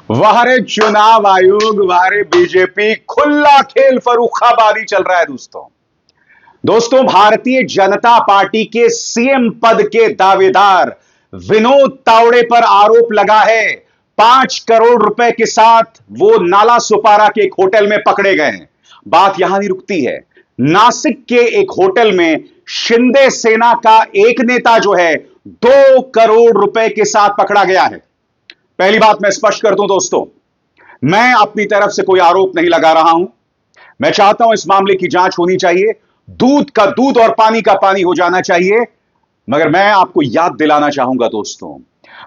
वाहरे चुनाव आयोग, वाहरे बीजेपी, खुला खेल फर्रुखाबादी चल रहा है दोस्तों। भारतीय जनता पार्टी के सीएम पद के दावेदार विनोद तावड़े पर आरोप लगा है 5 करोड़ रुपए के साथ वो नाला सुपारा के एक होटल में पकड़े गए हैं। बात यहां नहीं रुकती है। नासिक के एक होटल में शिंदे सेना का एक नेता जो है 2 करोड़ रुपए के साथ पकड़ा गया है। पहली बात मैं स्पष्ट कर दूं दोस्तों, मैं अपनी तरफ से कोई आरोप नहीं लगा रहा हूं। मैं चाहता हूं इस मामले की जांच होनी चाहिए, दूध का दूध और पानी का पानी हो जाना चाहिए। मगर मैं आपको याद दिलाना चाहूंगा दोस्तों,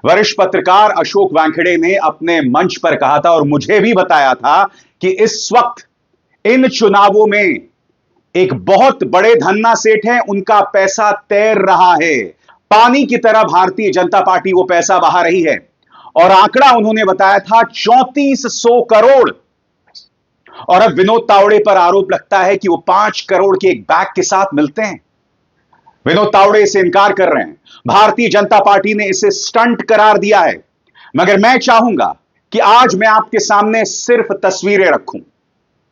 वरिष्ठ पत्रकार अशोक वानखेड़े ने अपने मंच पर कहा था और मुझे भी बताया था कि इस वक्त इन चुनावों में एक बहुत बड़े धन्ना सेठ हैं, उनका पैसा तैर रहा है। पानी की तरह भारतीय जनता पार्टी वो पैसा बहा रही है और आंकड़ा उन्होंने बताया था 3400 करोड़। और अब विनोद तावड़े पर आरोप लगता है कि वो 5 करोड़ के एक बैग के साथ मिलते हैं। विनोद तावड़े इसे इनकार कर रहे हैं। भारतीय जनता पार्टी ने इसे स्टंट करार दिया है। मगर मैं चाहूंगा कि आज मैं आपके सामने सिर्फ तस्वीरें रखूं,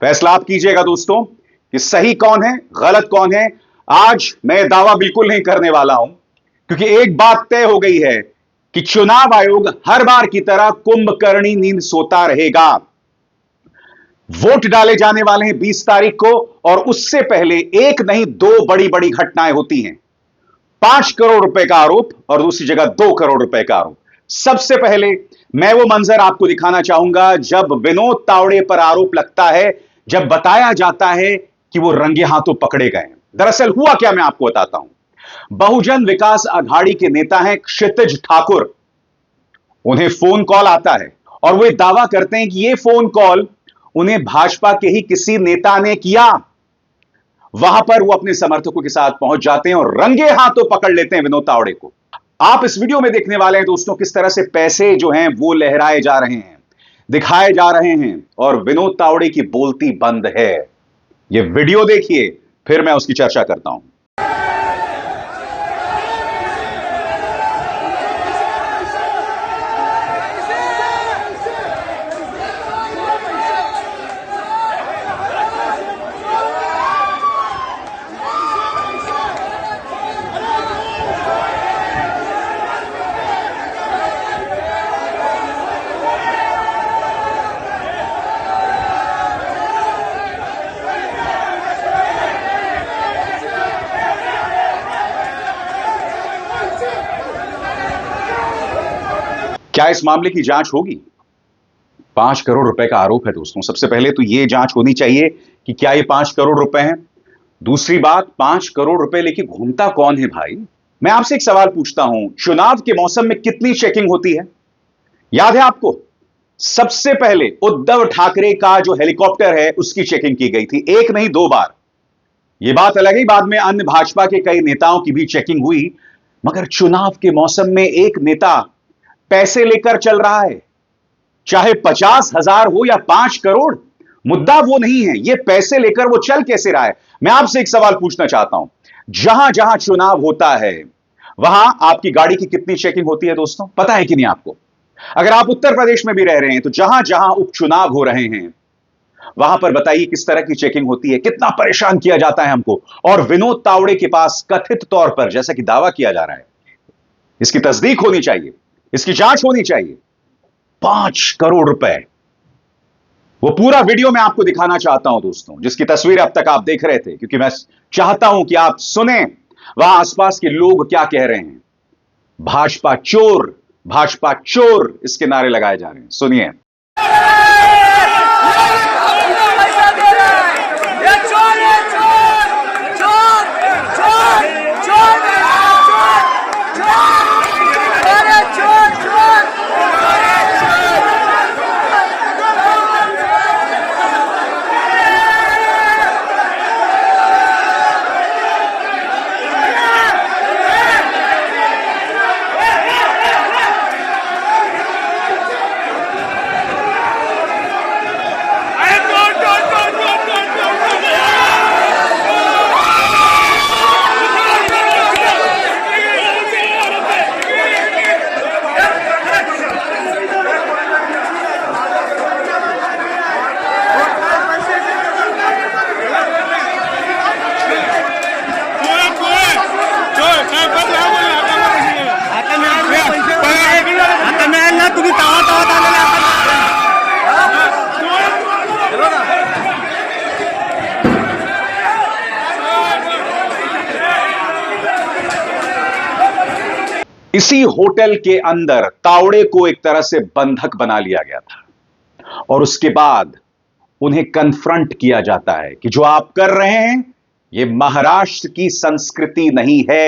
फैसला आप कीजिएगा दोस्तों कि सही कौन है, गलत कौन है। आज मैं दावा बिल्कुल नहीं करने वाला हूं, क्योंकि एक बात तय हो गई है कि चुनाव आयोग हर बार की तरह कुंभकर्णी नींद सोता रहेगा। वोट डाले जाने वाले हैं 20 तारीख को, और उससे पहले एक नहीं 2 बड़ी बड़ी घटनाएं होती हैं। 5 करोड़ रुपए का आरोप और दूसरी जगह 2 करोड़ रुपए का आरोप। सबसे पहले मैं वो मंजर आपको दिखाना चाहूंगा जब विनोद तावड़े पर आरोप लगता है, जब बताया जाता है कि वो रंगे हाथों पकड़े गए। दरअसल हुआ क्या, मैं आपको बताता हूं। बहुजन विकास अघाड़ी के नेता हैं क्षितिज ठाकुर। उन्हें फोन कॉल आता है और वो दावा करते हैं कि ये फोन कॉल उन्हें भाजपा के ही किसी नेता ने किया। वहां पर वो अपने समर्थकों के साथ पहुंच जाते हैं और रंगे हाथों पकड़ लेते हैं विनोद तावड़े को। आप इस वीडियो में देखने वाले हैं दोस्तों किस तरह से पैसे जो हैं वो लहराए जा रहे हैं, दिखाए जा रहे हैं, और विनोद तावड़े की बोलती बंद है। ये वीडियो देखिए, फिर मैं उसकी चर्चा करता हूं। क्या इस मामले की जांच होगी? 5 करोड़ रुपए का आरोप है दोस्तों। सबसे पहले तो यह जांच होनी चाहिए कि क्या ये 5 करोड़ रुपए हैं। दूसरी बात, 5 करोड़ रुपए लेके घूमता कौन है भाई? मैं आपसे एक सवाल पूछता हूं, चुनाव के मौसम में कितनी चेकिंग होती है? याद है आपको? सबसे पहले उद्धव ठाकरे का जो हेलीकॉप्टर है उसकी चेकिंग की गई थी, एक नहीं 2 बार। यह बात अलग है, बाद में अन्य भाजपा के कई नेताओं की भी चेकिंग हुई। मगर चुनाव के मौसम में एक नेता पैसे लेकर चल रहा है, चाहे 50,000 हो या 5 करोड़, मुद्दा वो नहीं है। ये पैसे लेकर वो चल कैसे रहा है? मैं आपसे एक सवाल पूछना चाहता हूं, जहां जहां चुनाव होता है वहां आपकी गाड़ी की कितनी चेकिंग होती है दोस्तों? पता है कि नहीं आपको? अगर आप उत्तर प्रदेश में भी रह रहे हैं तो जहां जहां उपचुनाव हो रहे हैं वहां पर बताइए किस तरह की चेकिंग होती है, कितना परेशान किया जाता है हमको। और विनोद तावड़े के पास कथित तौर पर, जैसा कि दावा किया जा रहा है, इसकी तस्दीक होनी चाहिए, इसकी जांच होनी चाहिए, 5 करोड़ रुपए। वो पूरा वीडियो मैं आपको दिखाना चाहता हूं दोस्तों, जिसकी तस्वीर अब तक आप देख रहे थे, क्योंकि मैं चाहता हूं कि आप सुने वहां आसपास के लोग क्या कह रहे हैं। भाजपा चोर, भाजपा चोर, इसके नारे लगाए जा रहे हैं। सुनिए। इसी होटल के अंदर तावड़े को एक तरह से बंधक बना लिया गया था और उसके बाद उन्हें कन्फ्रंट किया जाता है कि जो आप कर रहे हैं यह महाराष्ट्र की संस्कृति नहीं है।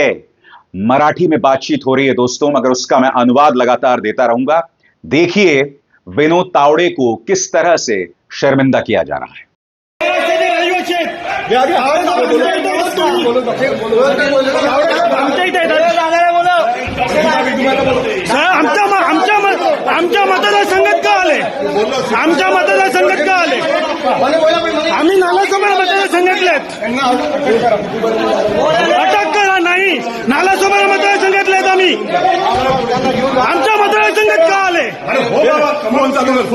मराठी में बातचीत हो रही है दोस्तों, मगर उसका मैं अनुवाद लगातार देता रहूंगा। देखिए विनोद तावड़े को किस तरह से शर्मिंदा किया जा रहा है। आमच्या मतदारसंघात का आले? आमच्या मतदारसंघात का आले? आम्ही नालासोपारा मतदारसंघातले अटक करा नाही, नालासोपारा मतदारसंघातले आम्ही। आमच्या मतदारसंघात का आले?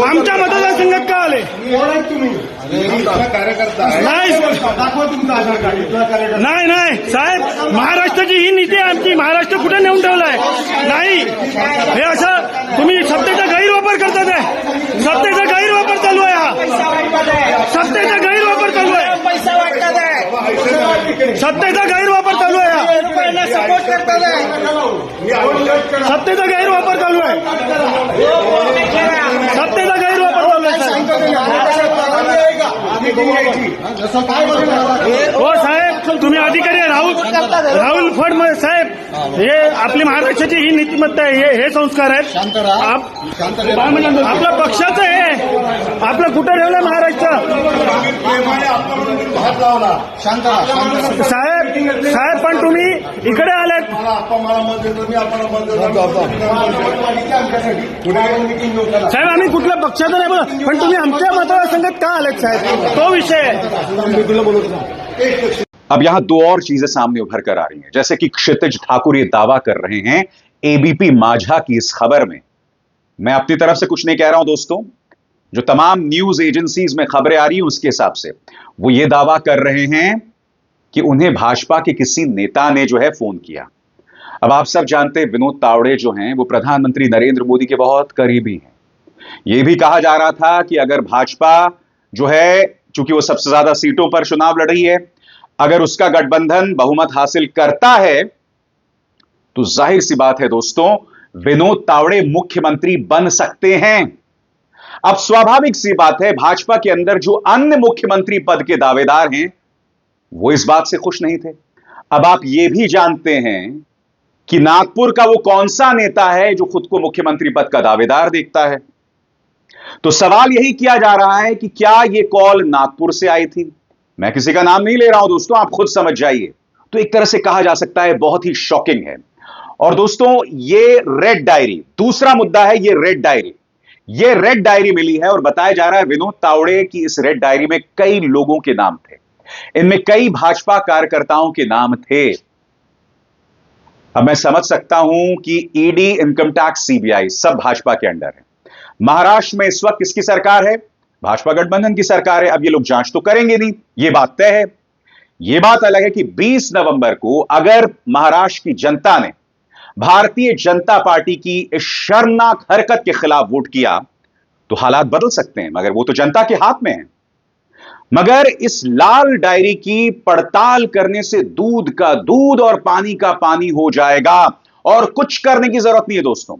आमच्या मतदारसंघात का आले? नाही नाही साहेब, महाराष्ट्राची ही नीती आहे आमची। महाराष्ट्र कुठे नेऊन ठेवलाय? नाही, हे असं तुम्ही सत्तेचा गैरवापर करतात आहे। सत्तेचा गैरवापर चालू आहे, हा सत्तेचा गैरवापर चालू आहे। पैसा वाटतात आहे, सत्तेचा गैरवापर चालू आहे, सपोर्ट करतात आहे, सत्तेचा गैरवापर चालू आहे, सत्तेचा गैरवापर चालू आहे। हो साहेब, तुम्ही अधिकारी राहुल फडणवीस साहेब, हे आपली महाराष्ट्राची ही नीतिमत्ता आहे, हे संस्कार आहेत। आपल्या पक्षाचं आहे, आपलं कुठं ठेवलं महाराष्ट्र? साहेब पण तुम्ही इकडे आलेत साहेब, आम्ही कुठल्या पक्षाचं नाही बोला, पण तुम्ही आमच्या मतदारसंघात का आलेत साहेब? तो विषय है। अब यहां दो और चीजें सामने उभर कर आ रही हैं, जैसे कि क्षितिज ठाकुर ये दावा कर रहे हैं एबीपी माझा की इस खबर में। मैं अपनी तरफ से कुछ नहीं कह रहा हूं दोस्तों, जो तमाम न्यूज एजेंसीज में खबरें आ रही हैं उसके हिसाब से वो ये दावा कर रहे हैं कि उन्हें भाजपा के किसी नेता ने जो है फोन किया। अब आप सब जानते हैं विनोद तावड़े जो हैं वो प्रधानमंत्री नरेंद्र मोदी के बहुत करीबी हैं। यह भी कहा जा रहा था कि अगर भाजपा जो है, चूंकि वो सबसे ज्यादा सीटों पर चुनाव लड़ रही है, अगर उसका गठबंधन बहुमत हासिल करता है तो जाहिर सी बात है दोस्तों, विनोद तावड़े मुख्यमंत्री बन सकते हैं। अब स्वाभाविक सी बात है, भाजपा के अंदर जो अन्य मुख्यमंत्री पद के दावेदार हैं वो इस बात से खुश नहीं थे। अब आप ये भी जानते हैं कि नागपुर का वो कौन सा नेता है जो खुद को मुख्यमंत्री पद का दावेदार देखता है। तो सवाल यही किया जा रहा है कि क्या यह कॉल नागपुर से आई थी? मैं किसी का नाम नहीं ले रहा हूं दोस्तों, आप खुद समझ जाइए। तो एक तरह से कहा जा सकता है बहुत ही शॉकिंग है। और दोस्तों ये रेड डायरी, दूसरा मुद्दा है ये रेड डायरी। ये रेड डायरी मिली है और बताया जा रहा है विनोद तावड़े की इस रेड डायरी में कई लोगों के नाम थे, इनमें कई भाजपा कार्यकर्ताओं के नाम थे। अब मैं समझ सकता हूं कि ईडी, इनकम टैक्स, सीबीआई सब भाजपा के अंडर है। महाराष्ट्र में इस वक्त किसकी सरकार है? भाजपा गठबंधन की सरकार है। अब ये लोग जांच तो करेंगे नहीं, ये बात तय है। ये बात अलग है कि 20 नवंबर को अगर महाराष्ट्र की जनता ने भारतीय जनता पार्टी की इस शर्मनाक हरकत के खिलाफ वोट किया तो हालात बदल सकते हैं, मगर वो तो जनता के हाथ में है। मगर इस लाल डायरी की पड़ताल करने से दूध का दूध और पानी का पानी हो जाएगा और कुछ करने की जरूरत नहीं है दोस्तों।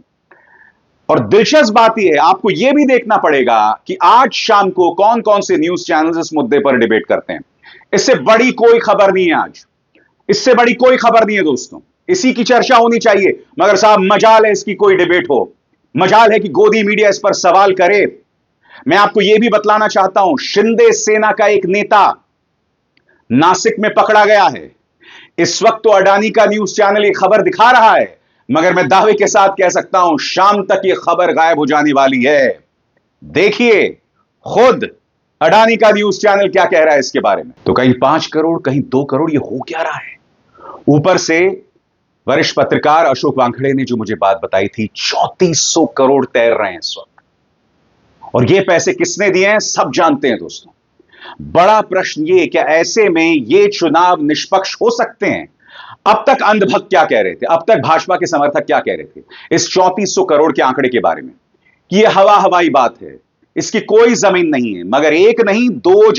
और दिलचस्प बात यह है, आपको यह भी देखना पड़ेगा कि आज शाम को कौन कौन से न्यूज चैनल्स इस मुद्दे पर डिबेट करते हैं। इससे बड़ी कोई खबर नहीं है आज, इससे बड़ी कोई खबर नहीं है दोस्तों। इसी की चर्चा होनी चाहिए, मगर साहब मजाल है इसकी कोई डिबेट हो, मजाल है कि गोदी मीडिया इस पर सवाल करे। मैं आपको यह भी बतलाना चाहता हूं, शिंदे सेना का एक नेता नासिक में पकड़ा गया है। इस वक्त तो अडानी का न्यूज चैनल ये खबर दिखा रहा है, मगर मैं दावे के साथ कह सकता हूं शाम तक यह खबर गायब हो जाने वाली है। देखिए खुद अडानी का न्यूज चैनल क्या कह रहा है इसके बारे में। तो कहीं 5 करोड़, कहीं 2 करोड़, ये हो क्या रहा है? ऊपर से वरिष्ठ पत्रकार अशोक वानखेड़े ने जो मुझे बात बताई थी, 3400 करोड़ तैर रहे हैं इस वक्त। और ये पैसे किसने दिए हैं सब जानते हैं दोस्तों। बड़ा प्रश्न ये, क्या ऐसे में ये चुनाव निष्पक्ष हो सकते हैं? अब तक अंधभक्त क्या कह रहे थे, अब तक भाजपा के समर्थक क्या कह रहे थे इस 3400 करोड़ के आंकड़े के बारे में कि यह हवाई बात है, इसकी कोई जमीन नहीं है। मगर एक नहीं, दो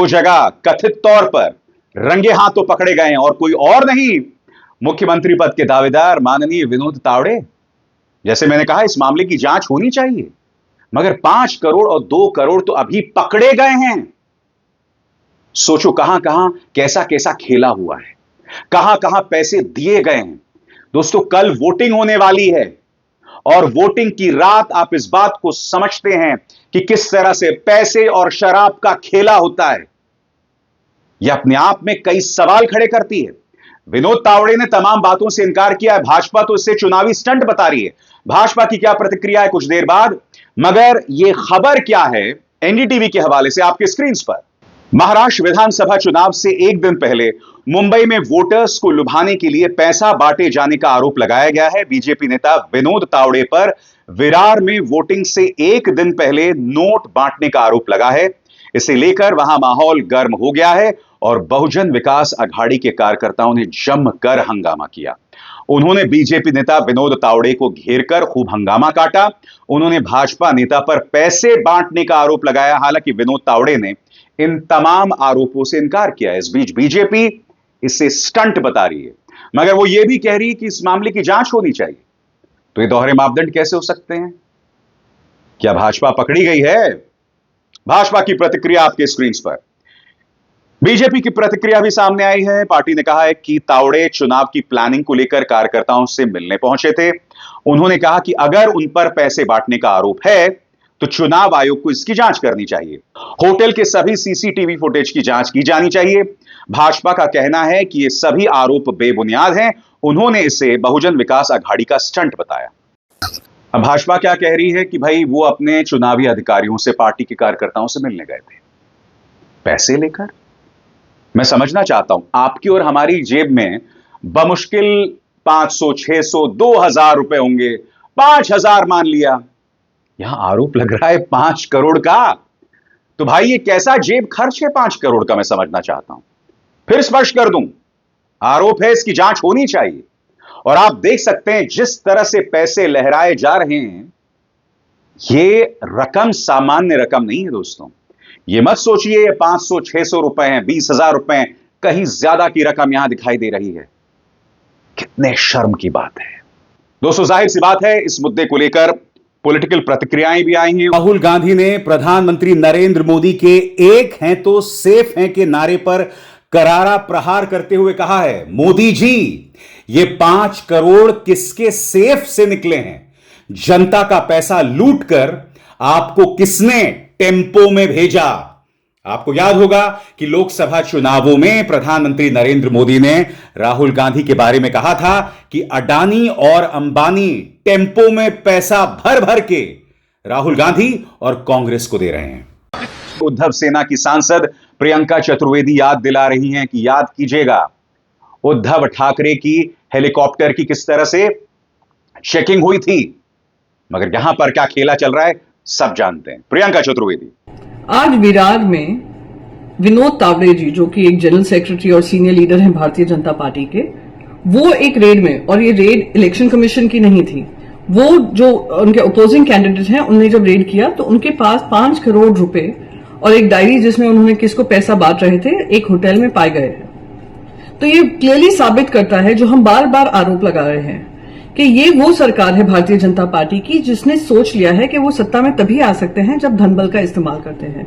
जगह कथित तौर पर रंगे हाथों पकड़े गए हैं, और कोई और नहीं, मुख्यमंत्री पद के दावेदार माननीय विनोद तावड़े, जैसे मैंने कहा इस मामले की जांच होनी चाहिए, मगर 5 करोड़ और 2 करोड़ तो अभी पकड़े गए हैं। सोचो कहां कहां कैसा कैसा खेला हुआ है, कहां कहां पैसे दिए गए हैं। दोस्तों कल वोटिंग होने वाली है और वोटिंग की रात आप इस बात को समझते हैं कि किस तरह से पैसे और शराब का खेला होता है। यह अपने आप में कई सवाल खड़े करती है। विनोद तावड़े ने तमाम बातों से इनकार किया है, भाजपा तो इसे चुनावी स्टंट बता रही है। भाजपा की क्या प्रतिक्रिया है कुछ देर बाद, मगर यह खबर क्या है एनडीटीवी के हवाले से आपके स्क्रीन पर। महाराष्ट्र विधानसभा चुनाव से एक दिन पहले मुंबई में वोटर्स को लुभाने के लिए पैसा बांटे जाने का आरोप लगाया गया है। बीजेपी नेता विनोद तावड़े पर विरार में वोटिंग से एक दिन पहले नोट बांटने का आरोप लगा है। इसे लेकर वहां माहौल गर्म हो गया है और बहुजन विकास अघाड़ी के कार्यकर्ताओं ने जमकर हंगामा किया। उन्होंने बीजेपी नेता विनोद तावड़े को घेरकर खूब हंगामा काटा। उन्होंने भाजपा नेता पर पैसे बांटने का आरोप लगाया। हालांकि विनोद तावड़े ने इन तमाम आरोपों से इनकार किया। इस बीच बीजेपी इसे स्टंट बता रही है, मगर वो ये भी कह रही है कि इस मामले की जांच होनी चाहिए। तो ये दोहरे मापदंड कैसे हो सकते हैं? क्या भाजपा पकड़ी गई है? भाजपा की प्रतिक्रिया आपके स्क्रीन पर। बीजेपी की प्रतिक्रिया भी सामने आई है। पार्टी ने कहा है कि तावड़े चुनाव की प्लानिंग को लेकर कार्यकर्ताओं से मिलने पहुंचे थे। उन्होंने कहा कि अगर उन पर पैसे बांटने का आरोप है तो चुनाव आयोग को इसकी जांच करनी चाहिए। होटल के सभी सीसीटीवी फुटेज की जांच की जानी चाहिए। भाजपा का कहना है कि ये सभी आरोप बेबुनियाद हैं। उन्होंने इसे बहुजन विकास अघाड़ी का स्टंट बताया। अब भाजपा क्या कह रही है कि भाई वो अपने चुनावी अधिकारियों से, पार्टी के कार्यकर्ताओं से मिलने गए थे पैसे लेकर। मैं समझना चाहता हूं आपकी और हमारी जेब में बमुश्किल 500, 600, 2000 रुपए होंगे। 5000 मान लिया, यहां आरोप लग रहा है 5 करोड़ का। तो भाई ये कैसा जेब खर्च है 5 करोड़ का, मैं समझना चाहता हूं। फिर स्पष्ट कर दूं, आरोप है, इसकी जांच होनी चाहिए। और आप देख सकते हैं जिस तरह से पैसे लहराए जा रहे हैं, ये रकम सामान्य रकम नहीं है दोस्तों। ये मत सोचिए ये 500, 600 रुपए हैं, 20,000 रुपए हैं, कहीं ज्यादा की रकम यहां दिखाई दे रही है। कितने शर्म की बात है दोस्तों। जाहिर सी बात है इस मुद्दे को लेकर पॉलिटिकल प्रतिक्रियाएं भी आई हैं। राहुल गांधी ने प्रधानमंत्री नरेंद्र मोदी के एक हैं तो सेफ हैं के नारे पर करारा प्रहार करते हुए कहा है, मोदी जी ये 5 करोड़ किसके सेफ से निकले हैं? जनता का पैसा लूटकर आपको किसने टेम्पो में भेजा? आपको याद होगा कि लोकसभा चुनावों में प्रधानमंत्री नरेंद्र मोदी ने राहुल गांधी के बारे में कहा था कि अडानी और अंबानी टेम्पो में पैसा भर भर के राहुल गांधी और कांग्रेस को दे रहे हैं। उद्धव सेना की सांसद प्रियंका चतुर्वेदी याद दिला रही हैं कि याद कीजिएगा उद्धव ठाकरे की हेलीकॉप्टर की किस तरह से चेकिंग हुई थी। मगर यहां पर क्या खेला चल रहा है सब जानते हैं। प्रियंका चतुर्वेदी। आज विरार में विनोद तावड़े जी, जो कि एक जनरल सेक्रेटरी और सीनियर लीडर हैं भारतीय जनता पार्टी के, वो एक रेड में, और ये रेड इलेक्शन कमीशन की नहीं थी, वो जो उनके अपोजिंग कैंडिडेट हैं उन्होंने जब रेड किया तो उनके पास 5 करोड़ रुपए और एक डायरी जिसमें उन्होंने किसको पैसा बांट रहे थे, एक होटल में पाए गए। तो ये क्लियरली साबित करता है जो हम बार बार आरोप लगा रहे हैं कि ये वो सरकार है भारतीय जनता पार्टी की जिसने सोच लिया है कि वो सत्ता में तभी आ सकते हैं जब धन बल का इस्तेमाल करते हैं।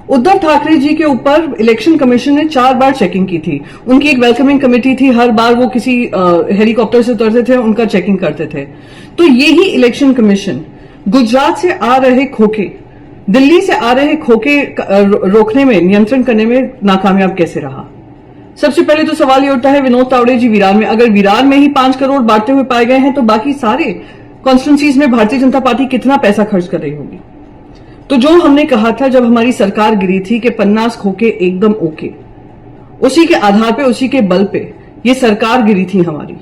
उद्धव ठाकरे जी के ऊपर इलेक्शन कमीशन ने 4 बार चेकिंग की थी। उनकी एक वेलकमिंग कमेटी थी, हर बार वो किसी हेलीकॉप्टर से उतरते थे, उनका चेकिंग करते थे। तो यही इलेक्शन कमीशन गुजरात से आ रहे खोखे, दिल्ली से आ रहे खोखे रोकने में, नियंत्रण करने में नाकामयाब कैसे रहा? सबसे पहले तो सवाल ये उठता है विनोद तावड़े जी विरार में, अगर विरार में ही 5 करोड़ बांटते हुए पाए गए हैं तो बाकी सारे कॉन्स्टिट्यूंसीज में भारतीय जनता पार्टी कितना पैसा खर्च कर रही होगी? तो जो हमने कहा था जब हमारी सरकार गिरी थी कि 50 खोखे एकदम ओके, उसी के आधार पे, उसी के बल पे ये सरकार गिरी थी हमारी।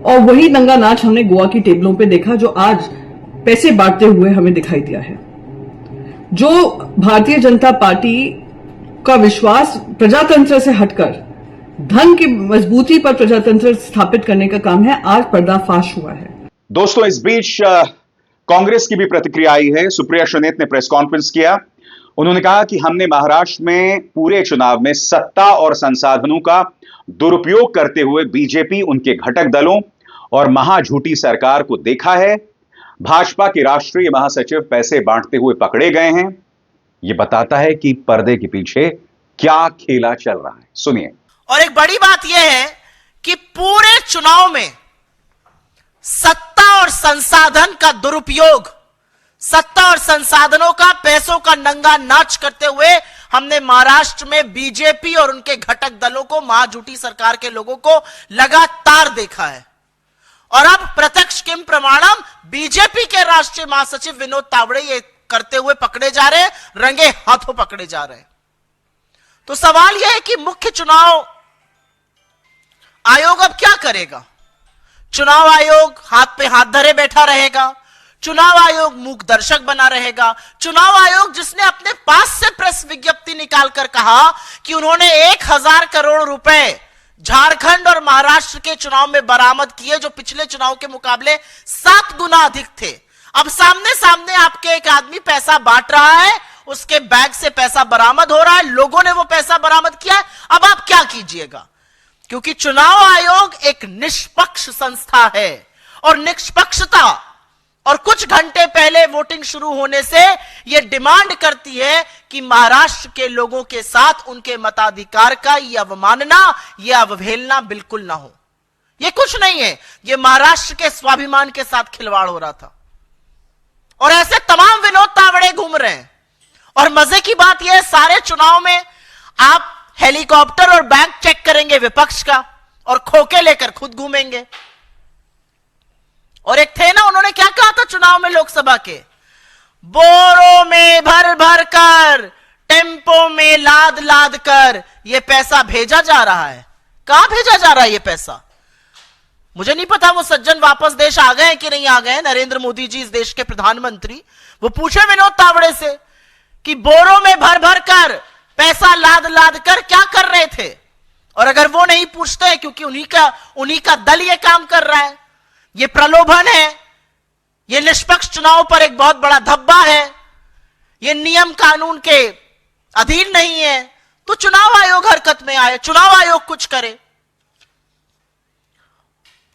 और वही दंगा नाच हमने गोवा की टेबलों पे देखा जो आज पैसे बांटते हुए हमें दिखाई दिया है। जो भारतीय जनता पार्टी का विश्वास प्रजातंत्र से हटकर धन की मजबूती पर प्रजातंत्र स्थापित करने का काम है, आज पर्दाफाश हुआ है। दोस्तों इस बीच कांग्रेस की भी प्रतिक्रिया आई है। सुप्रिया श्रीनेत ने प्रेस कॉन्फ्रेंस किया। उन्होंने कहा कि हमने महाराष्ट्र में पूरे चुनाव में सत्ता और संसाधनों का दुरुपयोग करते हुए बीजेपी, उनके घटक दलों और महाझूठी सरकार को देखा है। भाजपा के राष्ट्रीय महासचिव पैसे बांटते हुए पकड़े गए हैं। यह बताता है कि पर्दे के पीछे क्या खेला चल रहा है। सुनिए। और एक बड़ी बात यह है कि पूरे चुनाव में सत्ता और संसाधन का दुरुपयोग, सत्ता और संसाधनों का, पैसों का नंगा नाच करते हुए हमने महाराष्ट्र में बीजेपी और उनके घटक दलों को, महाझूठी सरकार के लोगों को लगातार देखा है। और अब प्रत्यक्ष किम प्रमाणम बीजेपी के राष्ट्रीय महासचिव विनोद तावड़े ये करते हुए पकड़े जा रहे हैं, रंगे हाथों पकड़े जा रहे हैं। तो सवाल यह है कि मुख्य चुनाव आयोग अब क्या करेगा? चुनाव आयोग हाथ पे हाथ धरे बैठा रहेगा? चुनाव आयोग मूक दर्शक बना रहेगा? चुनाव आयोग जिसने अपने पास से प्रेस विज्ञप्ति निकालकर कहा कि उन्होंने 1000 करोड़ रुपए झारखंड और महाराष्ट्र के चुनाव में बरामद किए, जो पिछले चुनाव के मुकाबले 7 गुना अधिक थे। अब सामने सामने आपके एक आदमी पैसा बांट रहा है, उसके बैग से पैसा बरामद हो रहा है, लोगों ने वो पैसा बरामद किया है। अब आप क्या कीजिएगा? क्योंकि चुनाव आयोग एक निष्पक्ष संस्था है और निष्पक्षता, और कुछ घंटे पहले वोटिंग शुरू होने से यह डिमांड करती है कि महाराष्ट्र के लोगों के साथ उनके मताधिकार का यह अवमानना, यह अवहेलना बिल्कुल ना हो। यह कुछ नहीं है, यह महाराष्ट्र के स्वाभिमान के साथ खिलवाड़ हो रहा था। और ऐसे तमाम विनोद तावड़े घूम रहे हैं। और मजे की बात यह है, सारे चुनाव में आप हेलीकॉप्टर और बैंक चेक करेंगे विपक्ष का, और खोके लेकर खुद घूमेंगे। और एक थे ना, उन्होंने क्या कहा था चुनाव में लोकसभा के? बोरों में भर भर कर, टेम्पो में लाद लाद कर यह पैसा भेजा जा रहा है। कहां भेजा जा रहा है यह पैसा? मुझे नहीं पता वो सज्जन वापस देश आ गए कि नहीं आ गए, नरेंद्र मोदी जी इस देश के प्रधानमंत्री। वो पूछे विनोद तावड़े से कि बोरों में भर भर कर, पैसा लाद लाद कर क्या कर रहे थे? और अगर वो नहीं पूछते, क्योंकि उन्हीं का दल ये काम कर रहा है, ये प्रलोभन है, ये निष्पक्ष चुनाव पर एक बहुत बड़ा धब्बा है, ये नियम कानून के अधीन नहीं है, तो चुनाव आयोग हरकत में आए, चुनाव आयोग कुछ करे।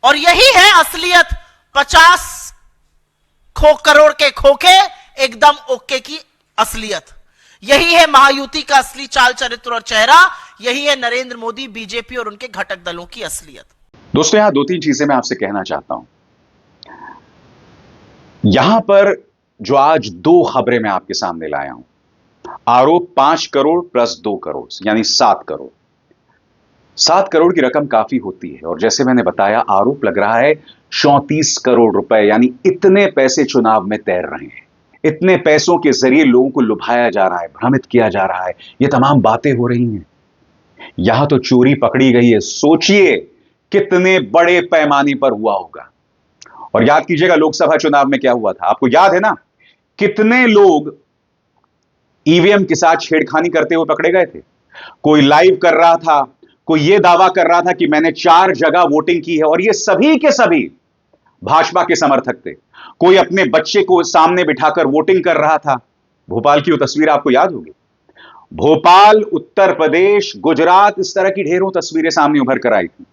और यही है असलियत। 50 करोड़ के खोखे, एकदम ओके की असलियत। यही है महायुति का असली चाल चरित्र और चेहरा। यही है नरेंद्र मोदी, बीजेपी और उनके घटक दलों की असलियत। दोस्तों, यहां 2-3 चीजें मैं आपसे कहना चाहता हूं। यहां पर जो आज 2 खबरें मैं आपके सामने लाया हूं, आरोप 5 करोड़ प्लस 2 करोड़ यानी 7 करोड़। 7 करोड़ की रकम काफी होती है, और जैसे मैंने बताया, आरोप लग रहा है 34 करोड़ रुपए, यानी इतने पैसे चुनाव में तैर रहे हैं। इतने पैसों के जरिए लोगों को लुभाया जा रहा है, भ्रमित किया जा रहा है, ये तमाम बातें हो रही हैं। यहां तो चोरी पकड़ी गई है। सोचिए कितने बड़े पैमाने पर हुआ होगा। और याद कीजिएगा लोकसभा चुनाव में क्या हुआ था, आपको याद है ना? कितने लोग ईवीएम के साथ छेड़खानी करते हुए पकड़े गए थे। कोई लाइव कर रहा था, कोई यह दावा कर रहा था कि मैंने 4 जगह वोटिंग की है, और ये सभी के सभी भाजपा के समर्थक थे। कोई अपने बच्चे को सामने बिठाकर वोटिंग कर रहा था। भोपाल की वो तस्वीर आपको याद होगी। भोपाल, उत्तर प्रदेश, गुजरात, इस तरह की ढेरों तस्वीरें सामने उभर कर आई थी।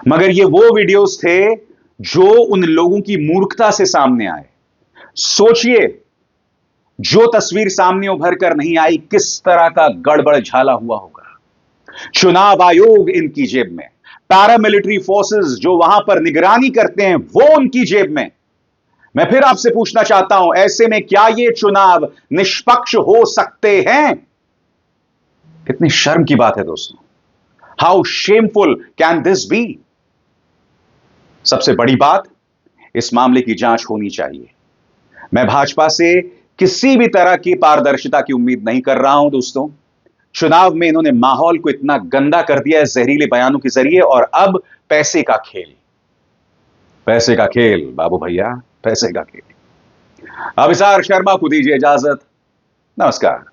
मगर ये वो वीडियोस थे जो उन लोगों की मूर्खता से सामने आए। सोचिए, जो तस्वीर सामने उभर कर नहीं आई, किस तरह का गड़बड़ झाला हुआ होगा। चुनाव आयोग इनकी जेब में, पैरामिलिट्री फोर्सेस जो वहां पर निगरानी करते हैं वो उनकी जेब में। मैं फिर आपसे पूछना चाहता हूं, ऐसे में क्या ये चुनाव निष्पक्ष हो सकते हैं? कितनी शर्म की बात है दोस्तों। How shameful can this be? सबसे बड़ी बात, इस मामले की जांच होनी चाहिए। मैं भाजपा से किसी भी तरह की पारदर्शिता की उम्मीद नहीं कर रहा हूं दोस्तों। चुनाव में इन्होंने माहौल को इतना गंदा कर दिया है जहरीले बयानों के जरिए, और अब पैसे का खेल। पैसे का खेल बाबू भैया, पैसे का खेल। अभिसार शर्मा को दीजिए इजाजत। नमस्कार।